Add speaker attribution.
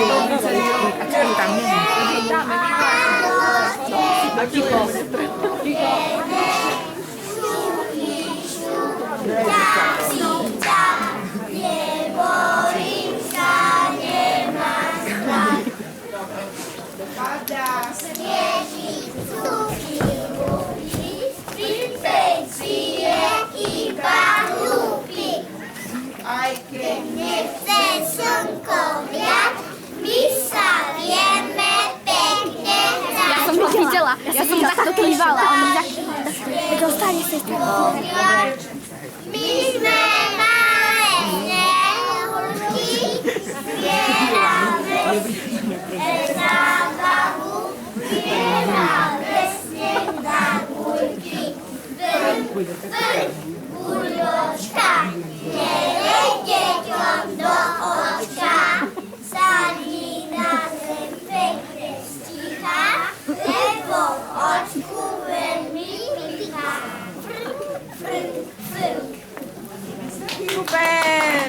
Speaker 1: A čo tam nie?
Speaker 2: Nebojím sa, nemám strach. Sneží, cukry, lúky, pripezie iba hlúpy. Aj keď nechce slnko viac, my sa vieme pekne hrať.
Speaker 3: Ja som ho videla, ja som takto plývala. Tak dostane sa.